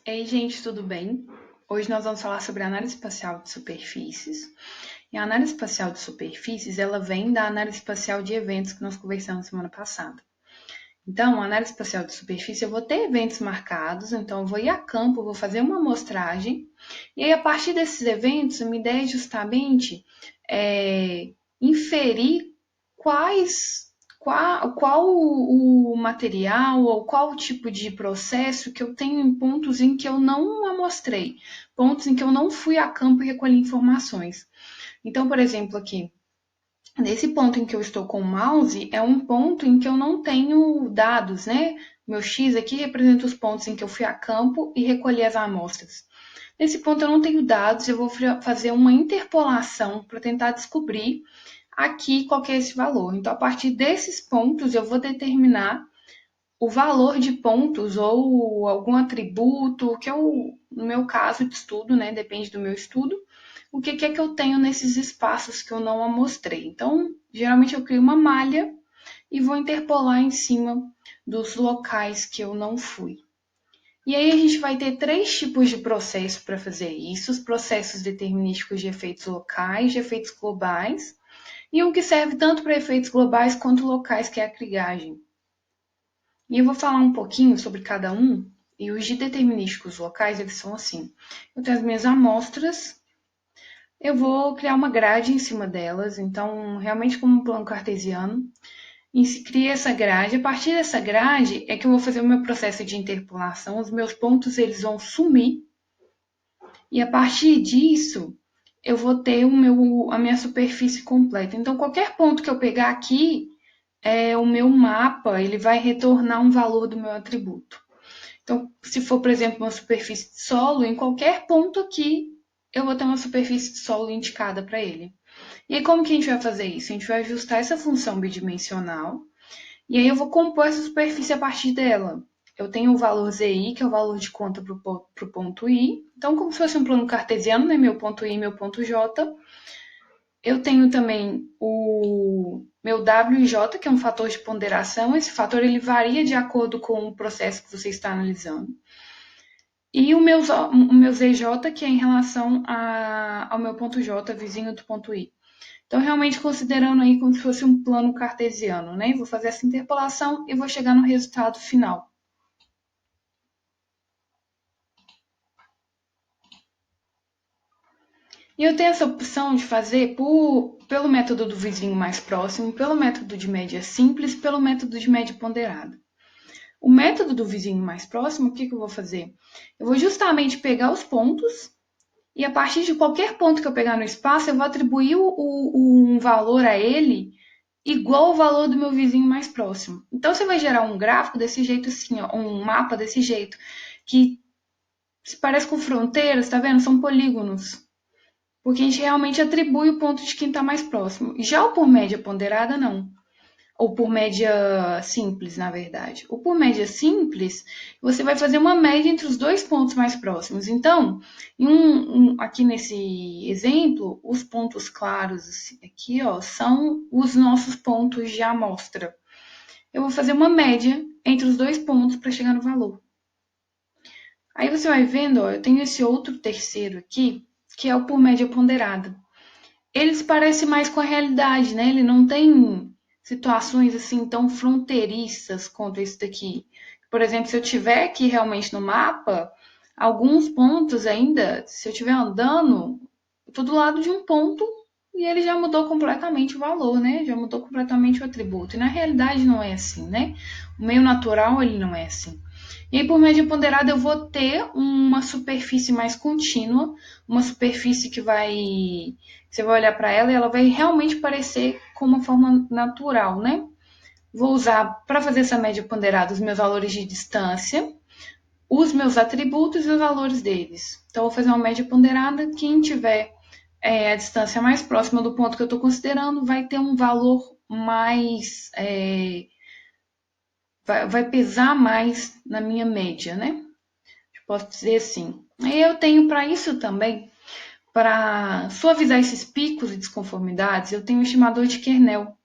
Ei, gente, tudo bem? Hoje nós vamos falar sobre análise espacial de superfícies. E a análise espacial de superfícies, ela vem da análise espacial de eventos que nós conversamos semana passada. Então, a análise espacial de superfície, eu vou ter eventos marcados, então eu vou ir a campo, vou fazer uma amostragem, e aí a partir desses eventos, a minha ideia é justamente inferir qual o material ou qual o tipo de processo que eu tenho em pontos em que eu não amostrei, pontos em que eu não fui a campo e recolhi informações. Então, por exemplo, aqui, nesse ponto em que eu estou com o mouse, é um ponto em que eu não tenho dados, né? Meu X aqui representa os pontos em que eu fui a campo e recolhi as amostras. Nesse ponto eu não tenho dados, eu vou fazer uma interpolação para tentar descobrir aqui qual que é esse valor. Então, a partir desses pontos, eu vou determinar o valor de pontos ou algum atributo, que eu, no meu caso de estudo, né, depende do meu estudo, o que é que eu tenho nesses espaços que eu não amostrei. Então, geralmente eu crio uma malha e vou interpolar em cima dos locais que eu não fui. E aí a gente vai ter três tipos de processo para fazer isso: os processos determinísticos de efeitos locais, de efeitos globais, e um que serve tanto para efeitos globais quanto locais, que é a krigagem. E eu vou falar um pouquinho sobre cada um, e os de determinísticos locais, eles são assim. Eu tenho as minhas amostras, eu vou criar uma grade em cima delas, então, realmente como um plano cartesiano, e se cria essa grade. A partir dessa grade é que eu vou fazer o meu processo de interpolação, os meus pontos eles vão sumir, e a partir disso eu vou ter a minha superfície completa. Então, qualquer ponto que eu pegar aqui, o meu mapa ele vai retornar um valor do meu atributo. Então, se for, por exemplo, uma superfície de solo, em qualquer ponto aqui, eu vou ter uma superfície de solo indicada para ele. E aí, como que a gente vai fazer isso? A gente vai ajustar essa função bidimensional, e aí eu vou compor essa superfície a partir dela. Eu tenho o valor ZI, que é o valor de conta para o ponto I. Então, como se fosse um plano cartesiano, né? Meu ponto I e meu ponto J. Eu tenho também o meu W e J, que é um fator de ponderação. Esse fator ele varia de acordo com o processo que você está analisando. E o meu ZJ, que é em relação ao meu ponto J, vizinho do ponto I. Então, realmente considerando aí como se fosse um plano cartesiano, né? Vou fazer essa interpolação e vou chegar no resultado final. E eu tenho essa opção de fazer pelo método do vizinho mais próximo, pelo método de média simples, pelo método de média ponderada. O método do vizinho mais próximo, o que eu vou fazer? Eu vou justamente pegar os pontos e a partir de qualquer ponto que eu pegar no espaço, eu vou atribuir um valor a ele igual ao valor do meu vizinho mais próximo. Então, você vai gerar um gráfico desse jeito assim, ó, um mapa desse jeito, que se parece com fronteiras, tá vendo? São polígonos. Porque a gente realmente atribui o ponto de quem está mais próximo. Já o por média ponderada, não. Ou por média simples, na verdade. O por média simples, você vai fazer uma média entre os dois pontos mais próximos. Então, aqui nesse exemplo, os pontos claros aqui, ó, são os nossos pontos de amostra. Eu vou fazer uma média entre os dois pontos para chegar no valor. Aí você vai vendo, ó, eu tenho esse outro terceiro aqui, que é o por média ponderada. Ele se parece mais com a realidade, né? Ele não tem situações assim tão fronteiriças quanto esse daqui. Por exemplo, se eu tiver aqui realmente no mapa, alguns pontos ainda, se eu estiver andando, eu estou do lado de um ponto e ele já mudou completamente o valor, né? Já mudou completamente o atributo. E na realidade não é assim, né? O meio natural ele não é assim. E aí, por média ponderada, eu vou ter uma superfície mais contínua, uma superfície que você vai olhar para ela e ela vai realmente parecer com uma forma natural, né? Vou usar, para fazer essa média ponderada, os meus valores de distância, os meus atributos e os valores deles. Então, eu vou fazer uma média ponderada. Quem tiver a distância mais próxima do ponto que eu estou considerando vai ter um valor mais... vai pesar mais na minha média, né? Posso dizer assim. E eu tenho para isso também, para suavizar esses picos e desconformidades, eu tenho o estimador de Kernel,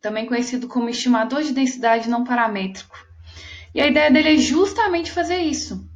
também conhecido como estimador de densidade não paramétrico. E a ideia dele é justamente fazer isso.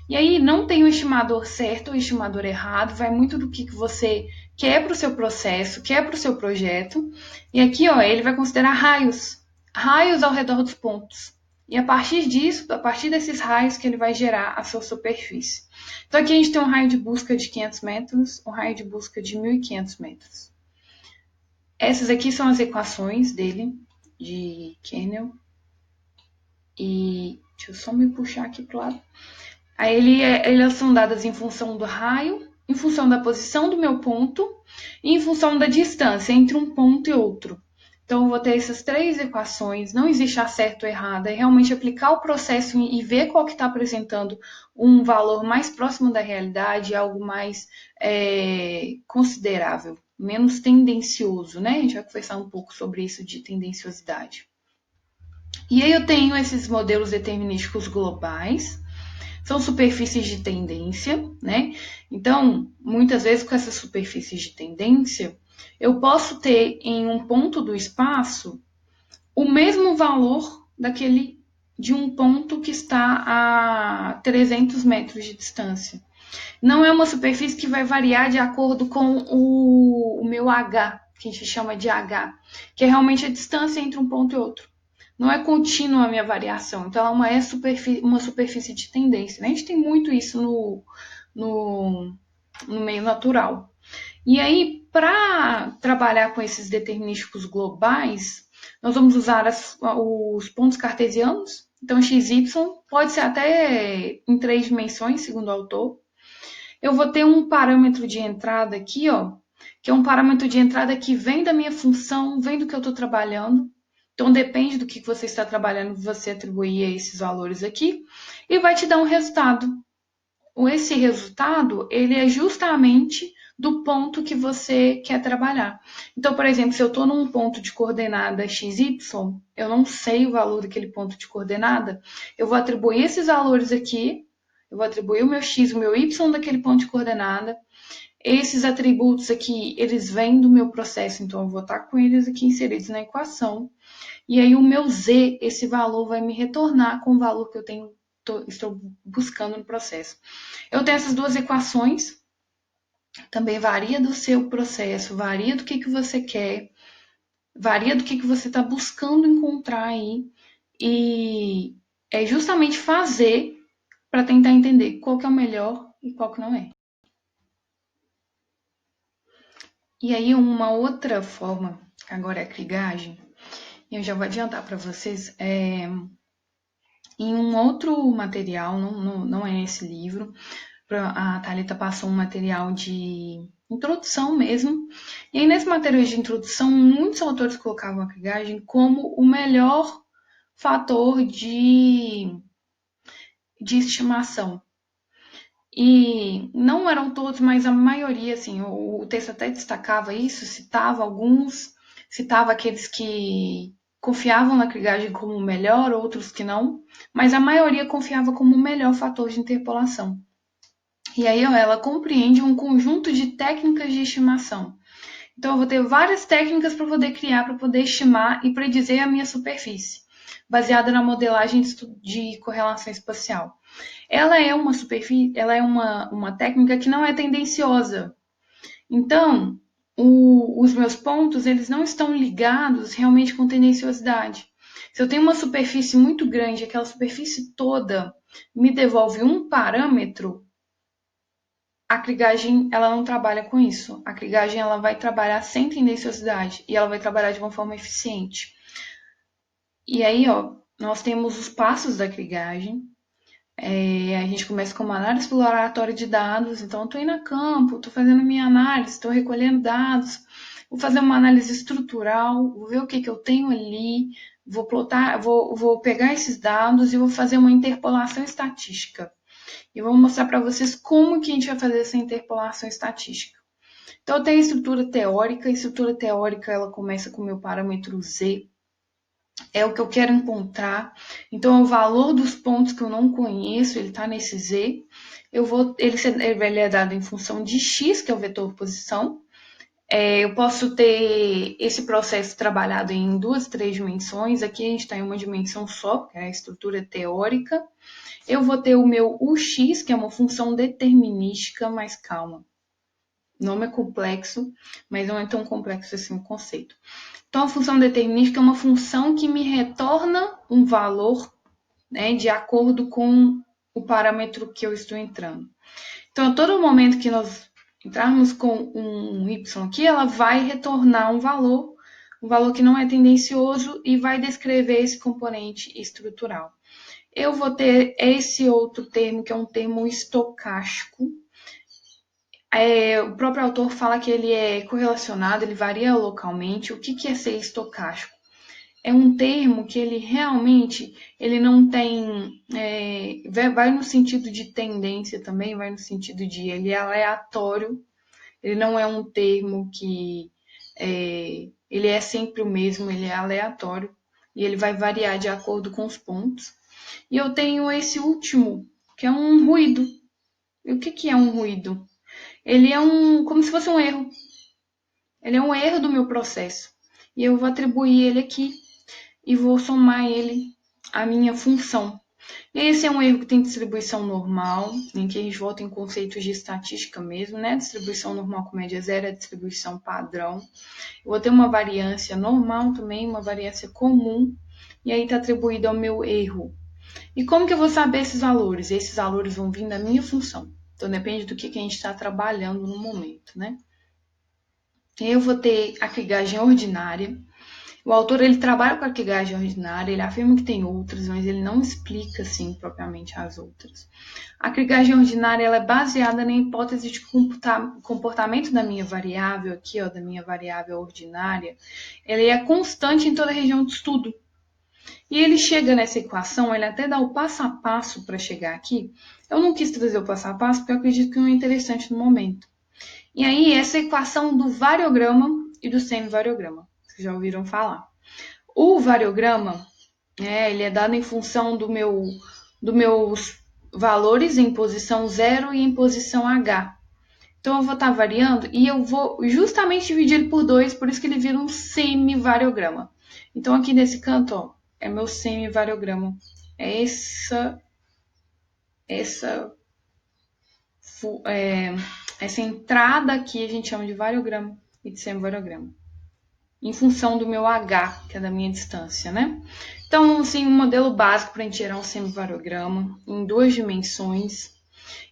E aí não tem um estimador certo ou estimador errado, vai muito do que você quer para o seu processo, quer para o seu projeto. E aqui, ó, ele vai considerar raios, raios ao redor dos pontos. E a partir disso, a partir desses raios que ele vai gerar a sua superfície. Então aqui a gente tem um raio de busca de 500 metros, um raio de busca de 1.500 metros. Essas aqui são as equações dele, de Kernel. E deixa eu só me puxar aqui para o lado. Aí elas são dadas em função do raio, em função da posição do meu ponto e em função da distância entre um ponto e outro. Então, eu vou ter essas três equações, não existe a certo ou errado, é realmente aplicar o processo e ver qual que está apresentando um valor mais próximo da realidade, algo mais considerável, menos tendencioso, né? A gente vai conversar um pouco sobre isso de tendenciosidade. E aí eu tenho esses modelos determinísticos globais, são superfícies de tendência, né? Então, muitas vezes com essas superfícies de tendência, eu posso ter em um ponto do espaço o mesmo valor daquele de um ponto que está a 300 metros de distância. Não é uma superfície que vai variar de acordo com o meu H, que a gente chama de H, que é realmente a distância entre um ponto e outro. Não é contínua a minha variação, então ela é uma superfície de tendência. Né? A gente tem muito isso no meio natural. E aí, para trabalhar com esses determinísticos globais, nós vamos usar os pontos cartesianos. Então, XY pode ser até em 3 dimensões, segundo o autor. Eu vou ter um parâmetro de entrada aqui, ó, que é um parâmetro de entrada que vem da minha função, vem do que eu estou trabalhando. Então, depende do que você está trabalhando, você atribuir a esses valores aqui, e vai te dar um resultado. Esse resultado, ele é justamente do ponto que você quer trabalhar. Então, por exemplo, se eu estou num ponto de coordenada XY, eu não sei o valor daquele ponto de coordenada, eu vou atribuir esses valores aqui, eu vou atribuir o meu X, o meu Y daquele ponto de coordenada. Esses atributos aqui, eles vêm do meu processo, então eu vou estar com eles aqui inseridos na equação. E aí o meu Z, esse valor vai me retornar com o valor que eu estou buscando no processo. Eu tenho essas duas equações, também varia do seu processo, varia do que você quer, varia do que você está buscando encontrar aí. E é justamente fazer para tentar entender qual que é o melhor e qual que não é. E aí uma outra forma, agora é a krigagem, e eu já vou adiantar para vocês, em um outro material, não é esse livro, a Thalita passou um material de introdução mesmo, e aí nesse material de introdução, muitos autores colocavam a krigagem como o melhor fator de estimação. E não eram todos, mas a maioria, assim, o texto até destacava isso, citava alguns, citava aqueles que confiavam na krigagem como o melhor, outros que não, mas a maioria confiava como o melhor fator de interpolação. E aí ela compreende um conjunto de técnicas de estimação. Então eu vou ter várias técnicas para poder criar, para poder estimar e predizer a minha superfície, baseada na modelagem de correlação espacial. Ela é uma superfície, ela é uma técnica que não é tendenciosa. Então, os meus pontos, eles não estão ligados realmente com tendenciosidade. Se eu tenho uma superfície muito grande, aquela superfície toda me devolve um parâmetro, a krigagem ela não trabalha com isso. A krigagem ela vai trabalhar sem tendenciosidade e ela vai trabalhar de uma forma eficiente. E aí, ó, nós temos os passos da krigagem. A gente começa com uma análise exploratória de dados. Então, eu estou indo a campo, estou fazendo minha análise, estou recolhendo dados, vou fazer uma análise estrutural, vou ver o que eu tenho ali, vou plotar, vou pegar esses dados e vou fazer uma interpolação estatística. E vou mostrar para vocês como que a gente vai fazer essa interpolação estatística. Então, eu tenho a estrutura teórica. A estrutura teórica ela começa com o meu parâmetro Z. É o que eu quero encontrar. Então, é o valor dos pontos que eu não conheço, ele está nesse Z. Ele é dado em função de X, que é o vetor posição. Eu posso ter esse processo trabalhado em 2, 3 dimensões. Aqui a gente está em uma dimensão só, que é a estrutura teórica. Eu vou ter o meu UX, que é uma função determinística, mas calma. O nome é complexo, mas não é tão complexo assim o conceito. Então, a função determinística é uma função que me retorna um valor, né, de acordo com o parâmetro que eu estou entrando. Então, a todo momento que nós entrarmos com um y aqui, ela vai retornar um valor que não é tendencioso e vai descrever esse componente estrutural. Eu vou ter esse outro termo, que é um termo estocástico. O próprio autor fala que ele é correlacionado, ele varia localmente. O que é ser estocástico? É um termo que ele realmente ele não tem. Vai no sentido de tendência também, vai no sentido de ele é aleatório. Ele não é um termo que ele é sempre o mesmo, ele é aleatório e ele vai variar de acordo com os pontos. E eu tenho esse último, que é um ruído. E o que é um ruído? Ele é como se fosse um erro. Ele é um erro do meu processo. E eu vou atribuir ele aqui e vou somar ele à minha função. Esse é um erro que tem distribuição normal, em que a gente volta em conceitos de estatística mesmo, né? Distribuição normal com média zero é a distribuição padrão. Eu vou ter uma variância normal também, uma variância comum, e aí está atribuído ao meu erro. E como que eu vou saber esses valores? Esses valores vão vir da minha função. Então, depende do que a gente está trabalhando no momento, né? Eu vou ter a clivagem ordinária. O autor ele trabalha com a clivagem ordinária, ele afirma que tem outras, mas ele não explica assim propriamente as outras. A clivagem ordinária ela é baseada na hipótese de comportamento da minha variável aqui, ó, da minha variável ordinária. Ele é constante em toda a região de estudo. E ele chega nessa equação, ele até dá o passo a passo para chegar aqui. Eu não quis trazer o passo a passo porque eu acredito que não é interessante no momento. E aí, essa equação do variograma e do semivariograma, vocês já ouviram falar. O variograma, ele é dado em função dos meus valores em posição 0 e em posição H. Então, eu vou estar variando e eu vou justamente dividir ele por 2, por isso que ele vira um semivariograma. Então, aqui nesse canto, ó, é meu semivariograma. É essa entrada aqui a gente chama de variograma e de semivariograma, em função do meu H, que é da minha distância, né? Então, assim, um modelo básico para a gente gerar um semivariograma em 2 dimensões.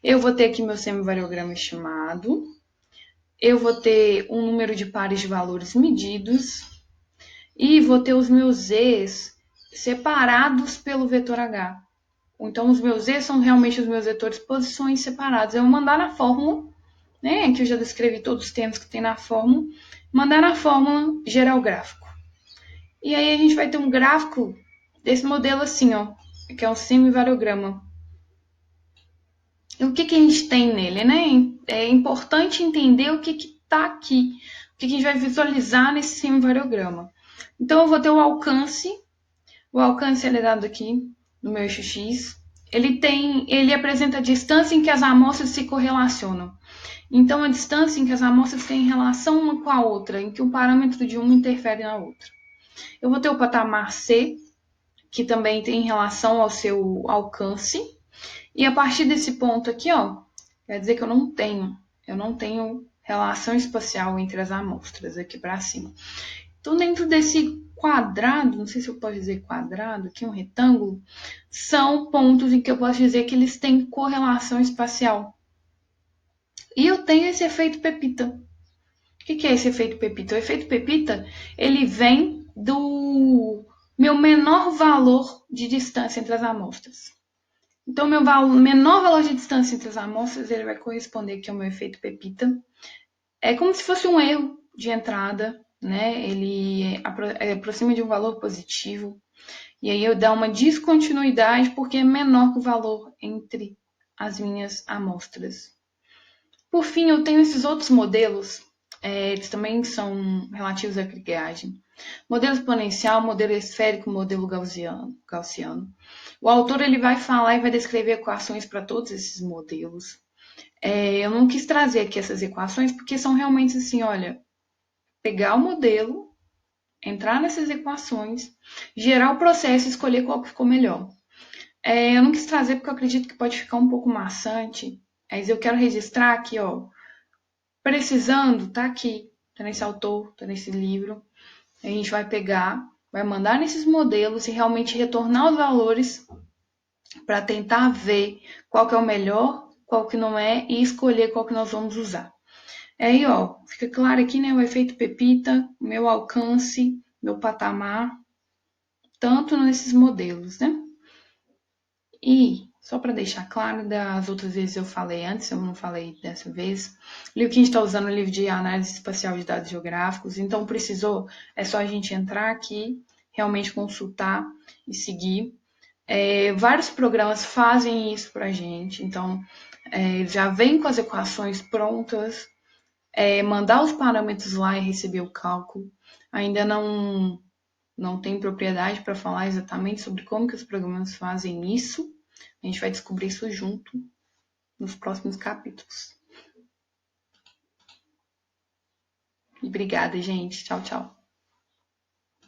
Eu vou ter aqui meu semivariograma estimado. Eu vou ter um número de pares de valores medidos. E vou ter os meus Z's separados pelo vetor H. Então, os meus Z's são realmente os meus vetores posições separados. Eu vou mandar na fórmula, né? Aqui eu já descrevi todos os termos que tem na fórmula. Mandar na fórmula, gerar o gráfico. E aí a gente vai ter um gráfico desse modelo assim, ó, que é um semivariograma. E o que a gente tem nele, né? É importante entender o que está aqui, o que a gente vai visualizar nesse semivariograma. Então, eu vou ter o alcance ele é dado aqui no meu eixo X. Ele apresenta a distância em que as amostras se correlacionam. Então, a distância em que as amostras têm relação uma com a outra, em que um parâmetro de uma interfere na outra. Eu vou ter o patamar C, que também tem relação ao seu alcance. E a partir desse ponto aqui, ó, quer dizer que eu não tenho relação espacial entre as amostras aqui para cima. Então, dentro desse quadrado, não sei se eu posso dizer quadrado, aqui um retângulo, são pontos em que eu posso dizer que eles têm correlação espacial. E eu tenho esse efeito Pepita. O que é esse efeito Pepita? O efeito Pepita, ele vem do meu menor valor de distância entre as amostras. Então, meu menor valor de distância entre as amostras, ele vai corresponder aqui ao meu efeito Pepita. É como se fosse um erro de entrada, né? Ele aproxima de um valor positivo. E aí eu dou uma descontinuidade porque é menor que o valor entre as minhas amostras. Por fim, eu tenho esses outros modelos, eles também são relativos à clivagem. Modelo exponencial, modelo esférico, modelo gaussiano. O autor ele vai falar e vai descrever equações para todos esses modelos. Eu não quis trazer aqui essas equações porque são realmente assim, olha, pegar o modelo, entrar nessas equações, gerar o processo e escolher qual que ficou melhor. Eu não quis trazer porque eu acredito que pode ficar um pouco maçante, mas eu quero registrar aqui, ó, precisando, tá aqui, tá nesse autor, tá nesse livro. A gente vai pegar, vai mandar nesses modelos e realmente retornar os valores para tentar ver qual que é o melhor, qual que não é e escolher qual que nós vamos usar. Aí, ó, fica claro aqui, né, o efeito Pepita, meu alcance, meu patamar, tanto nesses modelos, né? E, só para deixar claro, das outras vezes eu falei antes, eu não falei dessa vez, o livro que a gente está usando é o livro de análise espacial de dados geográficos, então precisou, é só a gente entrar aqui, realmente consultar e seguir. Vários programas fazem isso para a gente, então já vem com as equações prontas, mandar os parâmetros lá e receber o cálculo. Ainda não tem propriedade para falar exatamente sobre como que os programas fazem isso. A gente vai descobrir isso junto nos próximos capítulos. E obrigada, gente. Tchau, tchau.